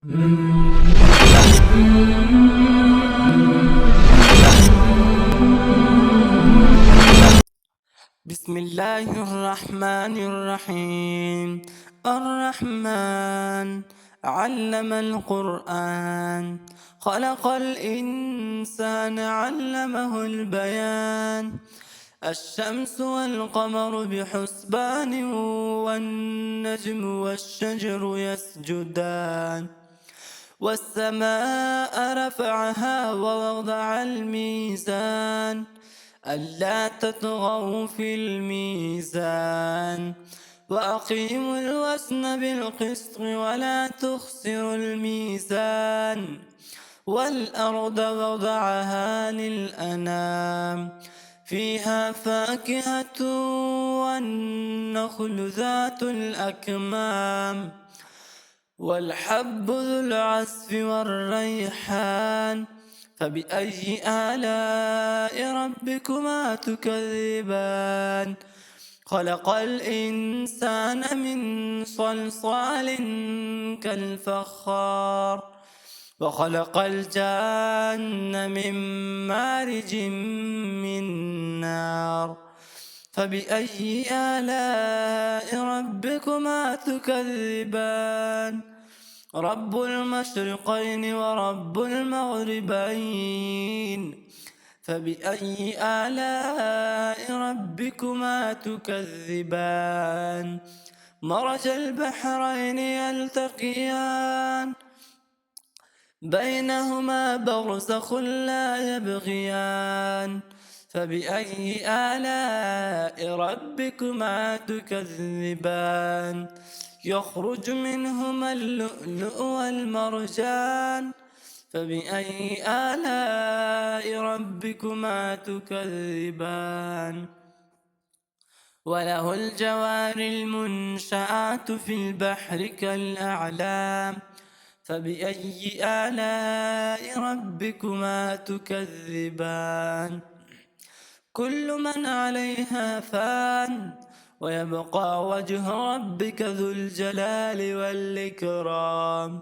بسم الله الرحمن الرحيم. الرحمن علم القرآن، خلق الإنسان علمه البيان. الشمس والقمر بحسبان، والنجم والشجر يسجدان. والسماء رفعها ووضع الميزان، ألا تطغوا في الميزان. وأقيموا الوزن بالقسط ولا تخسروا الميزان. والأرض وضعها للأنام، فيها فاكهة والنخل ذات الأكمام، والحب ذو العصف والريحان. فبأي آلاء ربكما تكذبان؟ خلق الإنسان من صلصال كالفخار، وخلق الجان من مارج من نار. فبأي آلاء ربكما تكذبان؟ رب المشرقين ورب المغربين. فبأي آلاء ربكما تكذبان؟ مرج البحرين يلتقيان، بينهما برزخ لا يبغيان. فبأي آلاء ربكما تكذبان؟ يخرج منهما اللؤلؤ والمرجان. فبأي آلاء ربكما تكذبان؟ وله الجوار المنشآت في البحر كالأعلام. فبأي آلاء ربكما تكذبان؟ كل من عليها فان، ويبقى وجه ربك ذو الجلال والإكرام.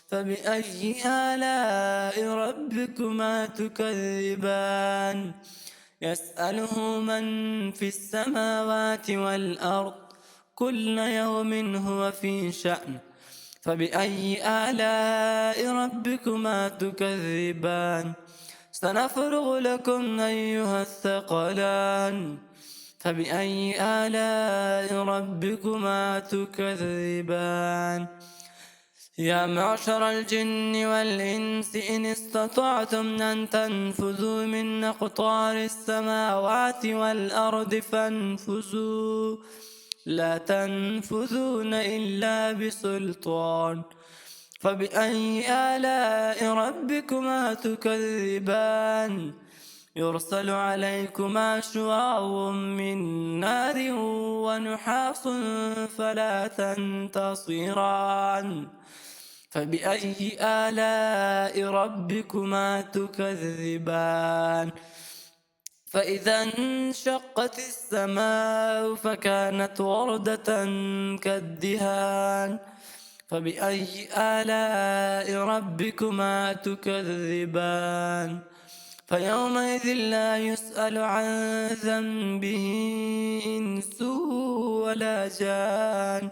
فبأي آلاء ربكما تكذبان؟ يسأله من في السماوات والأرض، كل يوم هو في شأن. فبأي آلاء ربكما تكذبان؟ سنفرغ لكم أيها الثقلان. فبأي آلاء ربكما تكذبان؟ يا معشر الجن والإنس إن استطعتم أن تنفذوا من أقطار السماوات والأرض فانفذوا، لا تنفذون إلا بسلطان. فبأي آلاء ربكما تكذبان؟ يرسل عليكما شواظ من نار ونحاس فلا تنتصران. فبأي آلاء ربكما تكذبان؟ فإذا انشقت السماء فكانت وردة كالدهان. فبأي آلاء ربكما تكذبان؟ فيومئذ لا يسأل عن ذنبه إنس ولا جان.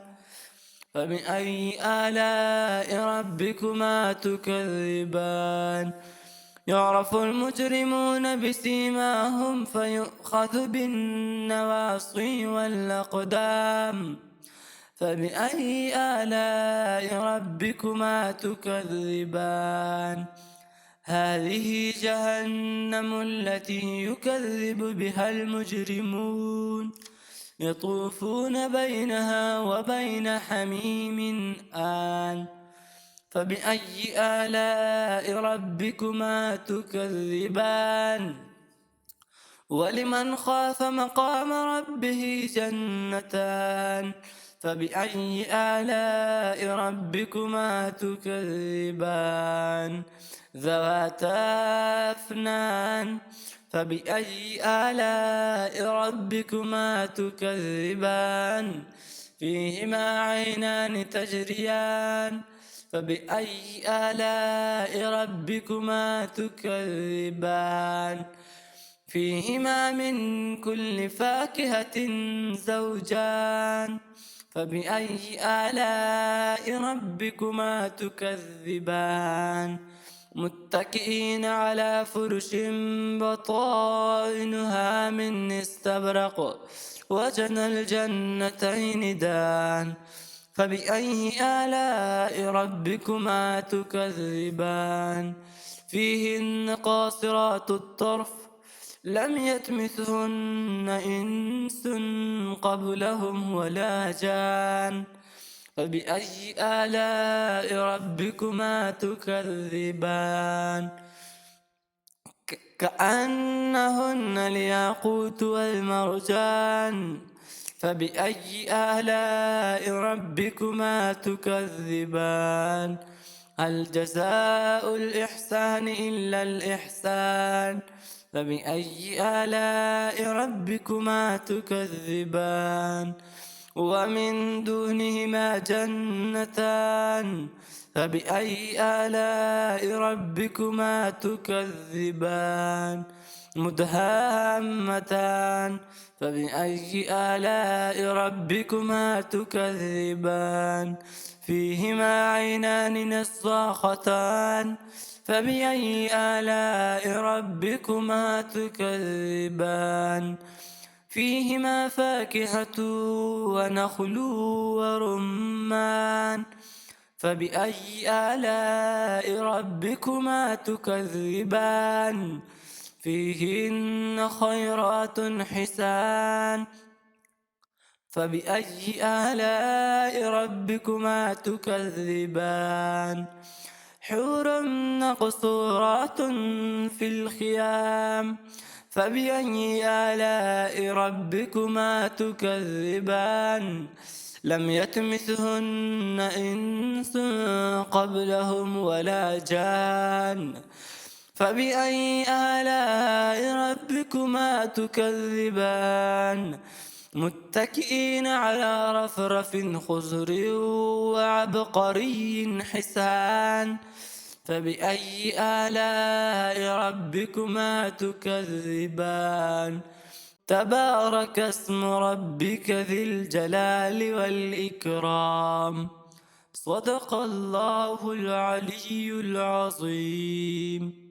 فبأي آلاء ربكما تكذبان؟ يعرف المجرمون بسيماهم فيؤخذ بالنواصي والأقدام. فبأي آلاء ربكما تكذبان؟ هذه جهنم التي يكذب بها المجرمون، يطوفون بينها وبين حميم آن. فبأي آلاء ربكما تكذبان؟ ولمن خاف مقام ربه جنتان. فبأي آلاء ربكما تكذبان؟ ذواتا أفنان. فبأي آلاء ربكما تكذبان؟ فيهما عينان تجريان، فبأي آلاء ربكما تكذبان فيهما من كل فاكهة زوجان فبأي آلاء ربكما تكذبان متكئين على فرش بطائنها من استبرق وجنى الجنتين دان فبأي آلاء ربكما تكذبان فيهن قاصرات الطرف لم يطمثهن إنس قبلهم ولا جان فبأي آلاء ربكما تكذبان كأنهن الياقوت والمرجان فبأي آلاء ربكما تكذبان هل جزاء الإحسان إلا الإحسان فبأي آلاء ربكما تكذبان ومن دونهما جنتان فبأي آلاء ربكما تكذبان مدهامتان فبأي آلاء ربكما تكذبان فيهما عينان نضاختان فبأي آلاء ربكما تكذبان فيهما فاكهة ونخل ورمان فبأي آلاء ربكما تكذبان فيهن خيرات حسان فبأي آلاء ربكما تكذبان حور مقصورات في الخيام فبأي آلاء ربكما تكذبان لم يطمثهن إنس قبلهم ولا جان فبأي آلاء ربكما تكذبان متكئين على رفرف خضر وعبقري حسان فبأي آلاء ربكما تكذبان تبارك اسم ربك ذي الجلال والإكرام صدق الله العلي العظيم.